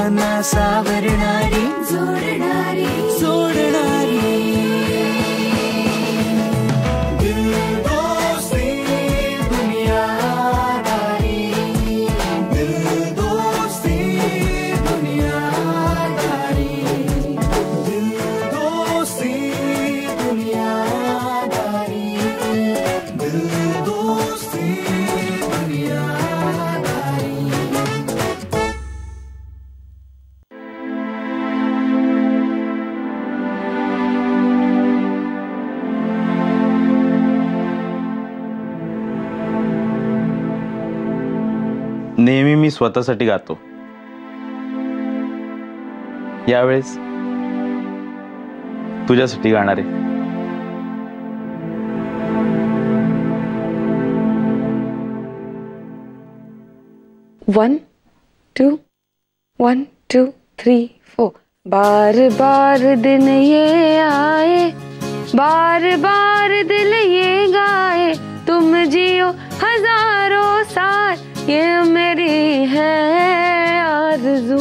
सर्वांना सावरणारी जोडणारी जोडणारी नेहमी मी स्वतःसाठी गातो, यावेळेस तुझ्यासाठी गाणार आहे. One two 1 2 3 4. बार बार दिन ये आए, बार बार दिल ये गाए, तुम जियो हजारों साल, ये मेरी है आरज़ू.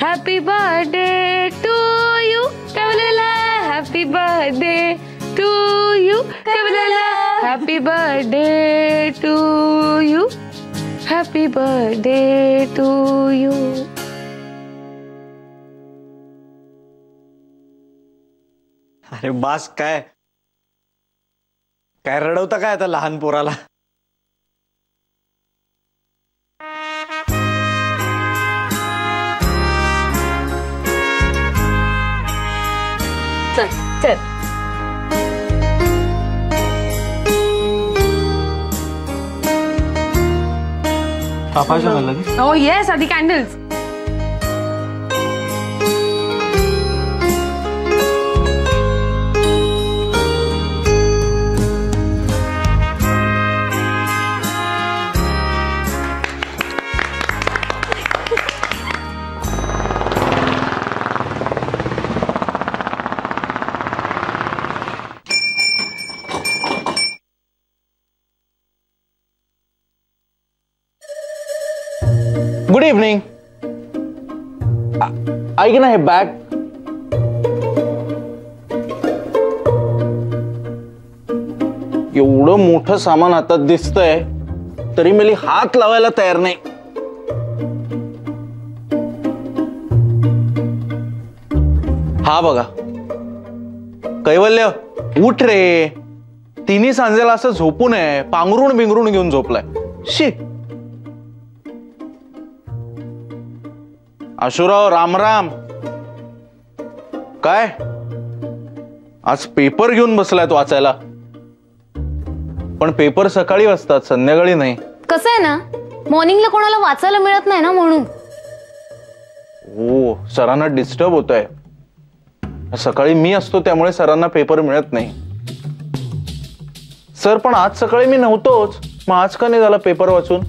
Happy birthday to you Kabila, happy birthday to you Kabila, happy birthday to you, happy birthday to you. अरे बास, काय काय रडवता काय आता लहान पोराला. चल चल. Oh yes, are the candles. Good evening. ऐक ना, हे बॅग एवढं मोठं सामान हातात दिसतंय तरी मला हात लावायला तयार नाही. हा बघा, कैवल्य उठ रे. तिन्ही सांजेला असं झोपू नये, पांघरून बिंगरून घेऊन झोपलाय. शी. आशुराव, राम राम. काय आज पेपर घेऊन बसलाय तो वाचायला? पण पेपर सकाळी वाचतात, संध्याकाळी नाही. कसं आहे ना, मॉर्निंगला कोणाला वाचायला मिळत नाही ना, म्हणून. हो, सरांना डिस्टर्ब होत आहे. सकाळी मी असतो त्यामुळे सरांना पेपर मिळत नाही. सर, पण आज सकाळी मी नव्हतोच, मग आज का नाही झाला पेपर वाचून?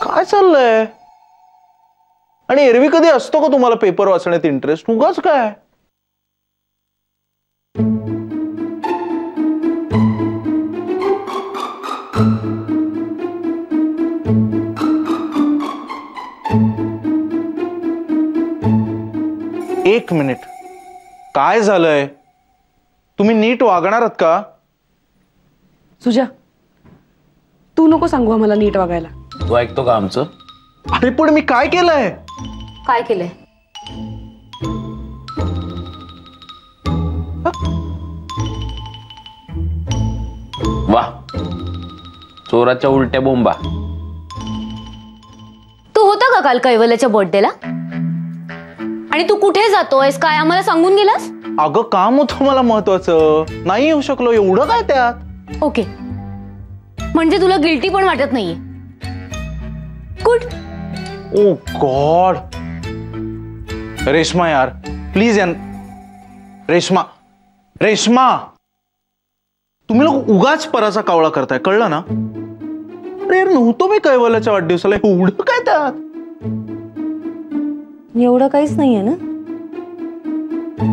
काय चाललंय? आणि एरवी कधी असतो का तुम्हाला पेपर वाचण्यात इंटरेस्ट? उगाच काय? एक मिनिट, काय झालंय? तुम्ही नीट वागणार आहात का? सुजा, तू नको सांगू आम्हाला नीट वागायला. तू ऐकतो का आमचं? अरे पण मी काय केलंय? काय केलंय? वाह, चोराच्या उलट्या बोंबा. तू होता का काल कैवल्याच्या बर्थडेला? आणि तू कुठे जातोयस काय आम्हाला सांगून गेलास? अगं, काम होतं मला महत्वाचं, नाही येऊ शकलो. एवढं काय त्यात? ओके, म्हणजे तुला गिल्टी पण वाटत नाहीये. गुड. ओ गॉड. रेश्मा यार, प्लीज यार. रेश्मा, रेश्मा, तुम्ही लोक उगाच पराचा कावळा करताय, कळलं ना? अरे यार, नव्हतो मी कैवल्याच्या वाढदिवसाला. एवढं काय त्यात? एवढं काहीच नाहीये ना?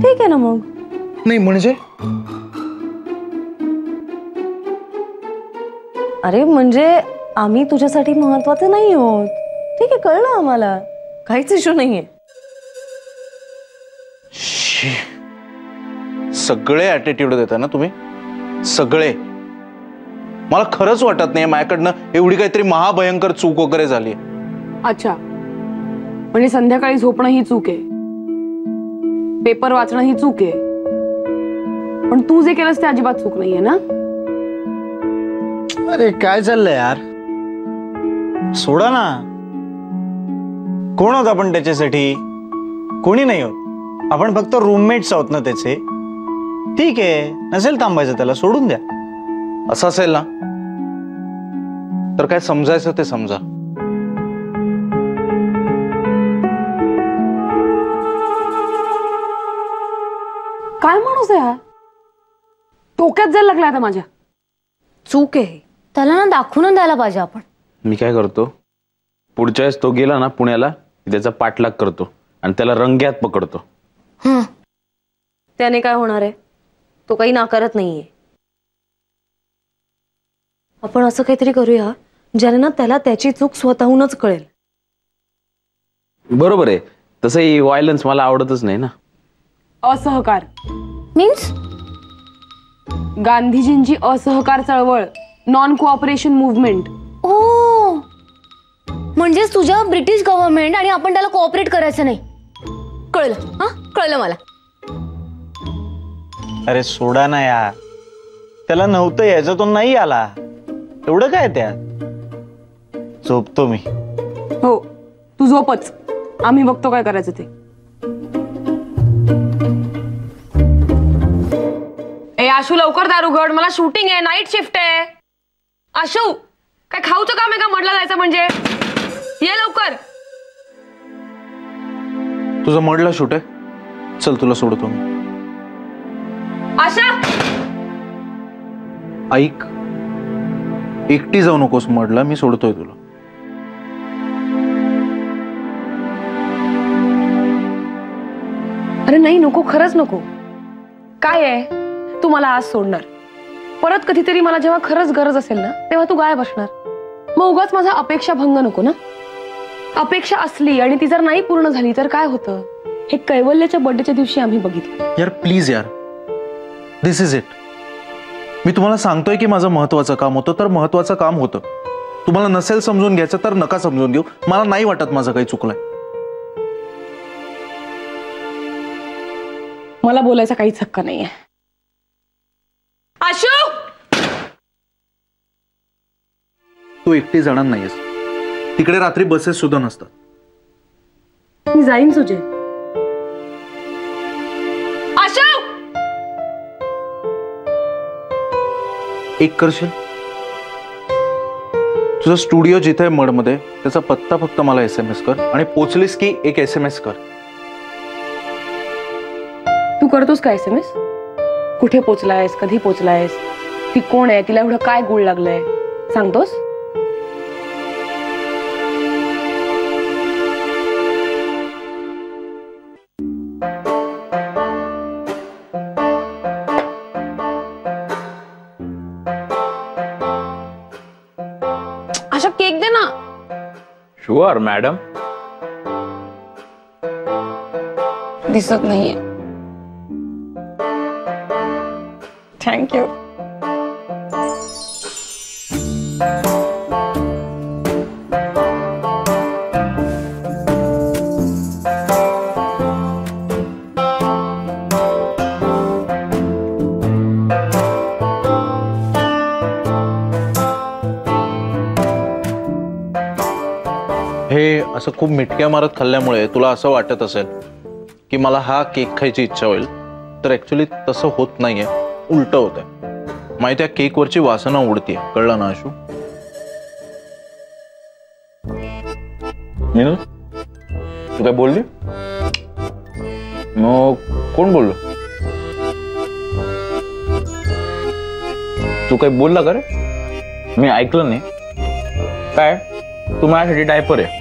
ठीक आहे ना मग. नाही म्हणजे अरे म्हणजे आम्ही तुझ्यासाठी महत्वाचे नाही आहोत. ठीक आहे, कळलं आम्हाला, काहीच इश्यू नाहीये. सगळे ऍटिट्यूड देता ना तुम्ही, सगळे. मला खरंच वाटत नाही माझ्याकडनं एवढी काहीतरी महाभयंकर चूक वगैरे झाली. अच्छा, म्हणजे संध्याकाळी झोपणं ही चूक आहे, पेपर वाचणं ही चूक आहे, पण तू जे केलंस ते अजिबात चूक नाहीये ना. अरे काय चाललंय यार, सोडा ना. कोण आहोत आपण त्याच्यासाठी? कोणी नाही आहोत आपण, फक्त रूममेट्स आहोत ना त्याचे. ठीक आहे, नसेल थांबायचं त्याला सोडून द्या. असं असेल ना तर काय समजायचं ते समजा. काय माणूस आहे हा, डोक्यात जायला लागला आता माझ्या. चूक आहे, त्याला ना दाखवून द्यायला पाहिजे आपण. मी काय करतो, पुढच्या वेळेस तो गेला ना पुण्याला, त्याचा पाठलाग करतो आणि त्याला रंग्यात पकडतो. त्याने काय होणार आहे, तो काही नाकारत नाहीये. आपण असं काहीतरी करूया ज्याने ना त्याला त्याची चूक स्वतःहूनच कळेल. बरोबर आहे, तसंही व्हायलन्स मला आवडतच नाही ना. असहकार मीन्स गांधीजींची असहकार चळवळ, नॉन कोऑपरेशन मुव्हमेंट. ओ, म्हणजेच तुझ्या ब्रिटिश गव्हर्नमेंट आणि आपण त्याला कोऑपरेट करायचं नाही. कळलं? हा, कळलं मला. अरे सोडा ना यार, त्याला नव्हतं यायचं, तो नाही आला, एवढं काय त्यात. झोपतो मी. हो, तू झोपच, आम्ही बघतो काय करायचं ते. ए आशू, लवकर दार उघड, मला शूटिंग आहे, नाईट शिफ्ट आहे. आशू, काय खाऊचं काम आहे का म्हटलं जायचं म्हणजे? ये लवकर. तुझं मडला शूट आहे, चल तुला सोडतो मी. आशा, ऐक, एकटी जाऊ नकोस मडला, मी सोडतोय तुला. अरे नाही, नको, खरंच नको. काय आहे, तू मला आज सोडणार, परत कधीतरी मला जेव्हा खरंच गरज असेल ना तेव्हा तू गायब असणार. मग उगाच माझा अपेक्षा भंग नको ना. अपेक्षा असली आणि ती जर नाही पूर्ण झाली तर काय होतं, हे कैवल्याच्या बर्थडेच्या दिवशी आम्ही बघितलं. यार प्लीज यार, दिस इज इट. मी तुम्हाला सांगतोय की माझं महत्वाचं काम होतं तर महत्वाचं काम होतं. तुम्हाला नसेल समजून घ्यायचं तर नका समजून घेऊ, मला नाही वाटत माझं काही चुकलंय. मला बोलायचा काहीच हक्क नाहीये. आशू, तू एकटी जाणार नाहीयेस, तिकडे रात्री बसेस सुद्धा नसतात. मी जाईन सुजय. आशू, एक करशील, तुझा स्टुडिओ जिथे आहे मडमध्ये त्याचा पत्ता फक्त मला SMS कर आणि पोचलीस की एक SMS कर. तू करतोस का SMS? कुठे पोचलायस, कधी पोचलायस, ती कोण आहे, तिला एवढं काय गुळ लागलंय, सांगतोस? अशा केक दे ना. Sure madam. दिसत नाहीये. थँक्यू. हे असं खूप मिटक्या मारत खाल्ल्यामुळे तुला असं वाटत असेल की मला हा केक खायची इच्छा होईल, तर ऍक्च्युली तसं होत नाहीये, उलट होत आहे. माहिती आहे, केकवरची वासना उडतीये, कळलं ना आशू? मीनू, तू काय बोलली? मग कोण बोललो? तू काय बोलला का रे? मी ऐकलं नाही. काय तू माझ्यासाठी डायपर आहे?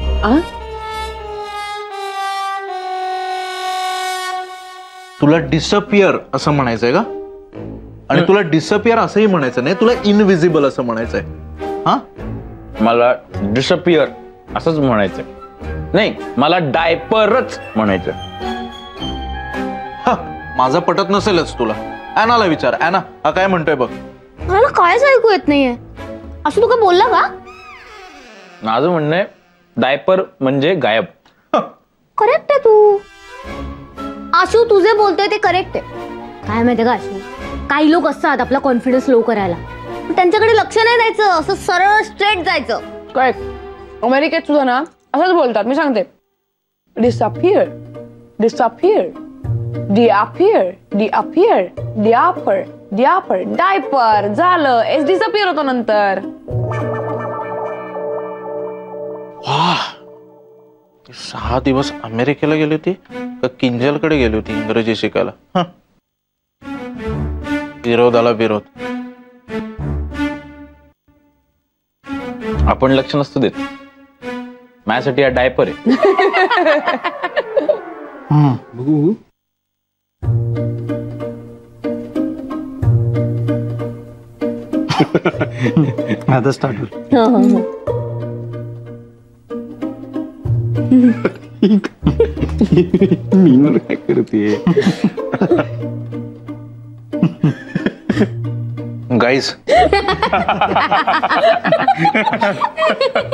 तुला डिसअपियर असं म्हणायचंय का? आणि तुला डिसअपियर असंही म्हणायचं नाही, तुला इनविजिबल असं म्हणायचंय. हा? मला डिसअपिअर असंच म्हणायचं नाही, मला डायपरच म्हणायचं. हा, माझं पटत नसेलच तुला. ॲनाला विचार. ॲना हा काय म्हणतोय बघ. मला कायच ऐकू येत नाहीये. असं तू काय बोलला का? माझं म्हणणं आहे डायपर म्हणजे गायब. करेक्ट आहे तू. आशू तुझे बोलतोय ते करेक्ट आहे. काय माहितीये का आशू, काही लोक असतात आपला कॉन्फिडन्स लो करायला, त्यांच्याकडे लक्ष नाही द्यायचं, असं सरळ स्ट्रेट जायचं. काय अमेरिकेत सुद्धा ना असंच बोलतात. मी सांगते, डिसअपिअर डिसअपिअर डिअपिअर डिअपिअर डिअपर डिअपर डायपर झालं, एस डिसअपिअर होतो नंतर. वा, 6 दिवस अमेरिकेला गेली होती का किंजलकडे गेली होती इंग्रजी शिकायला? विरोधाला विरोध. आपण लक्ष नसतो देत. माझ्यासाठी हा डायपर आहे. आता स्टार्ट होईल. मी काय करते. गाईज,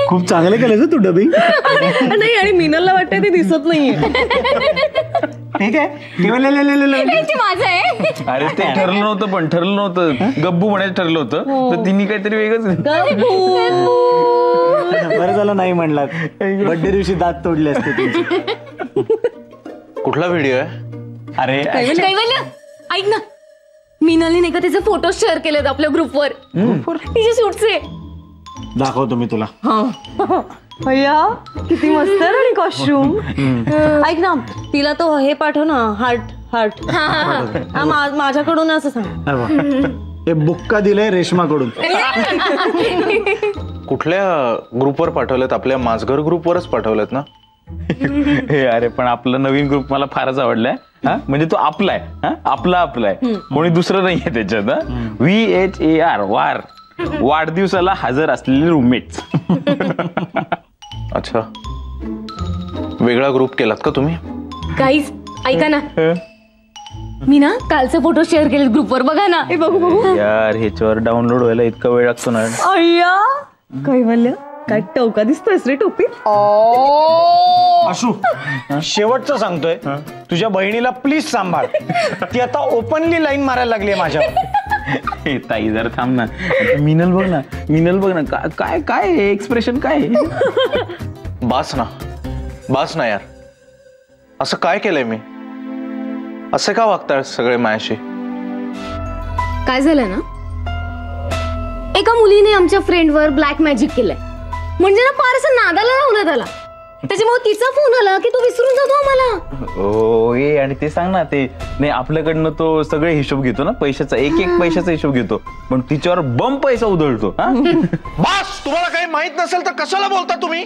खूप चांगलं केलं तू डबिंग. नाही, आणि मीनलला वाटतंय ते दिसत नाहीये. ठीक आहे. माझं आहे. अरे ते ठरलं नव्हतं, पण ठरलं नव्हतं. गब्बू म्हणायचं ठरलं होतं, तर तिने काहीतरी वेगळंच. बरं झालं नाही म्हणलात. बर्थडे दिवशी दात तोडले असते तुमचे. कुठला व्हिडिओ आहे? अरे कैवल्य, ऐक ना, मीनाली नाही का त्याचे फोटो शेअर केलेत आपल्या ग्रुपवर, तिचे शूटचे. दाखवतो मी तुला. भैया किती मस्त आहे आणि कॉस्ट्युम. ऐक ना, तिला तो हे पाठव ना, हार्ट हार्ट. माझ्याकडून असं सांग. हे बुक्का दिलंय रेशमाकडून. कुठल्या ग्रुपवर पाठवलेत? आपल्या माझघर ग्रुपवरच पाठवलेत ना? हे अरे, पण आपला नवीन ग्रुप मला फारच आवडलाय. म्हणजे तो आपला आहे. आपला आहे, कोणी दुसरं नाहीये त्याच्यात. VHAR वार, वाढदिवसाला हजर असलेले रूममेट्स. अच्छा, वेगळा ग्रुप केलात का तुम्ही? गाईज ऐका ना, मी ना कालचे फोटो शेअर केले ग्रुपवर, बघा ना. बघू बघू. यार, ह्याच्यावर डाउनलोड व्हायला इतका वेळ लागतो ना. अय्या कैवल्य, काय टवका दिसतोय रे टोपी. आशू, शेवटचं सांगतोय, तुझ्या बहिणीला प्लीज सांभाळ. ती आता ओपनली लाईन मारायला लागली आहे माझ्यावर. ताई जरा थांब ना. मिनल बघ ना, काय काय एक्सप्रेशन काय. बास ना यार. असं काय केलंय मी? असं का वागताय सगळे माझ्याशी? काय झालं ना, एका मुलीने आमच्या फ्रेंडवर ब्लॅक मॅजिक केलंय. म्हणजे ना फार असं नादाला लावलं त्याला. त्याच्यामुळे तिचा फोन आला की तो विसरून जातो आम्हाला. ओके, आणि ते सांग ना, ते नाही आपल्याकडनं तो सगळे हिशोब घेतो ना, पैशाचा एक पैशाचा हिशोब घेतो, पण तिच्यावर बम पैसा उधळतो. बास, तुम्हाला काही माहित नसेल तर कशाला बोलता तुम्ही?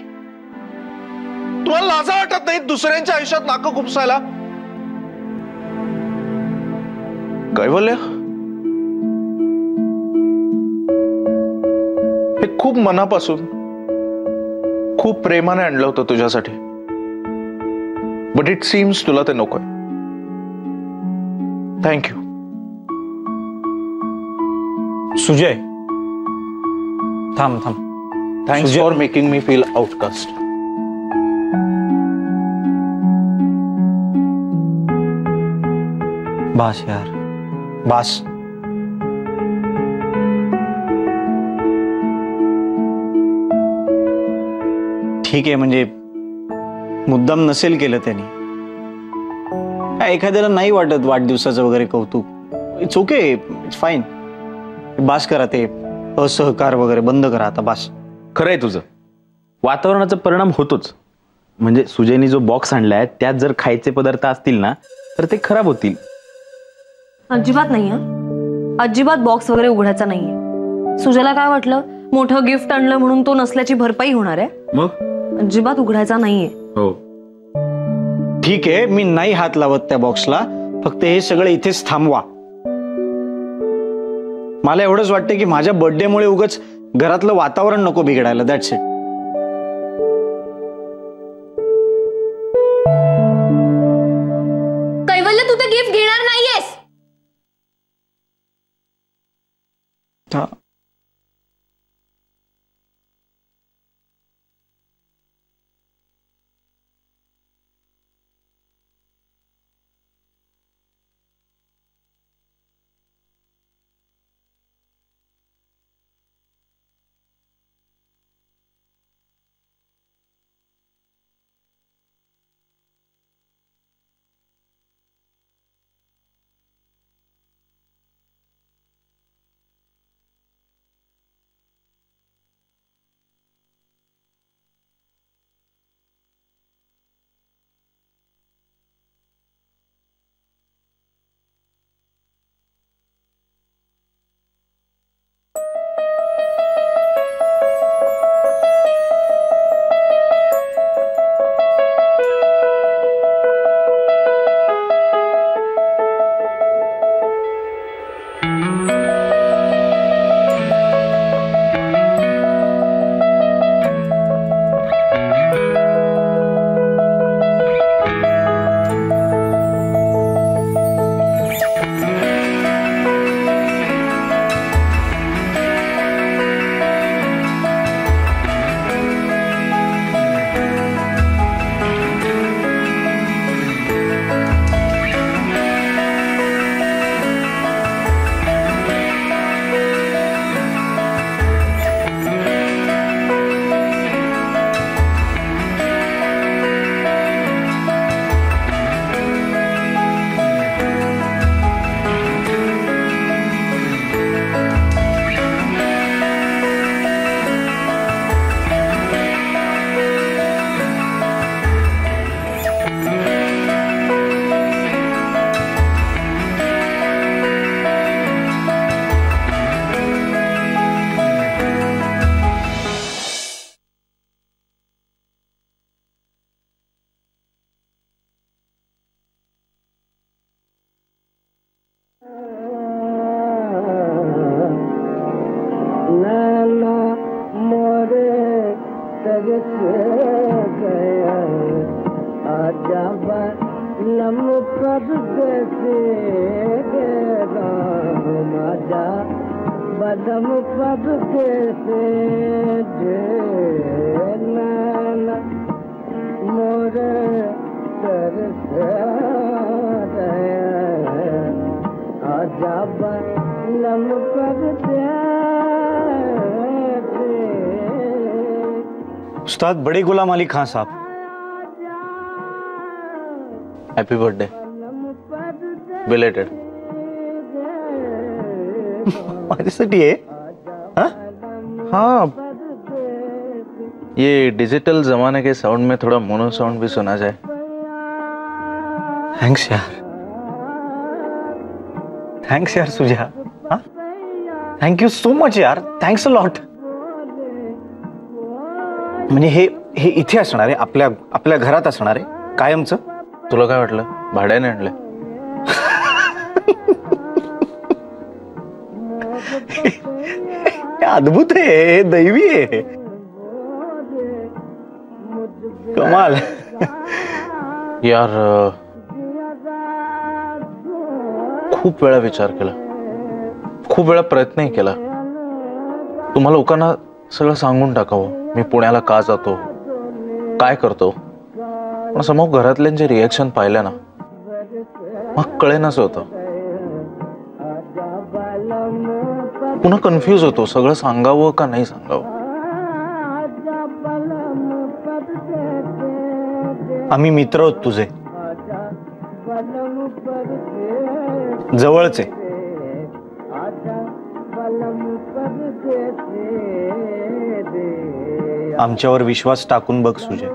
तुम्हाला लाजा वाटत नाही दुसऱ्यांच्या आयुष्यात नाकं खुपसायला? कैवल्य, हे खूप मनापासून, खूप प्रेमाने आणलं होतं तुझ्यासाठी, बट इट सीम्स तुला ते नकोय. थँक्यू. सुजय, थांब. Thanks for making me feel outcast. बास यार, बास. ठीक आहे, म्हणजे मुद्दाम नसेल केलं त्यांनी. एखाद्याला नाही वाटत वाढदिवसाचं वगैरे कौतुक. It's okay, it's fine. बास करा, ते असहकार वगैरे बंद करा आता. बास. खरंय तुझं. वातावरणाचा परिणाम होतोच. म्हणजे सुजयनी जो बॉक्स आणलाय त्यात जर खायचे पदार्थ असतील ना, तर ते खराब होतील. अजिबात नाही. अजिबात बॉक्स वगैरे उघडायचा नाहीये. सुजयला काय वाटलं, मोठं गिफ्ट आणलं म्हणून तो नसल्याची भरपाई होणार आहे. मग अजिबात उघडायचा नाहीये. हो, ठीक आहे, मी नाही हात लावत त्या बॉक्सला. फक्त हे सगळं इथेच थांबवा. मला एवढंच वाटतं की माझ्या बर्थडेमुळे उगाच घरातलं वातावरण नको बिघडायला. That's it. कैवल्य, तू ते गिफ्ट घेणार नाहीयेस. उस्ताद बड़े गुलाम अली खान साहब, हैप्पी बर्थडे बिलेटेड. माझ्यासाठी आहे. हाँ, ये डिजिटल जमाने के साउंड में थोड़ा मोनो साउंड भी सुना जाए. थँक्स यार, थँक्स यार Suja. Thank you so much यार, थँक्स अ लॉट. म्हणजे हे इथे असणार आहे, आपल्या घरात असणार आहे कायमचं. तुला काय वाटलं भाड्याने आणलं? अद्भुत आहे, दैवी आहे, कमाल. यार खूप वेळा विचार केला, खूप वेळा प्रयत्नही केला तुम्हाला लोकांना सगळं सांगून टाकावं मी पुण्याला का जातो, काय करतो. पण समोर घरातल्यांचे रिएक्शन पाहिलं ना, मग कळेनाच होतं. पुन्हा कन्फ्यूज होतो, सगळं सांगावं का नाही सांगावं. आम्ही मित्र आहोत तुझे, जवळचे. आमच्यावर विश्वास टाकून बघ सुजय.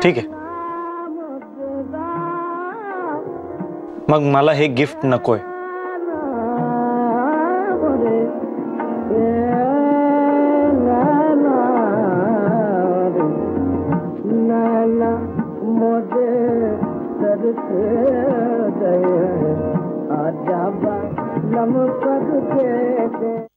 ठीक आहे, मग मला हे गिफ्ट नकोय. बरस गए आजा बालम कब के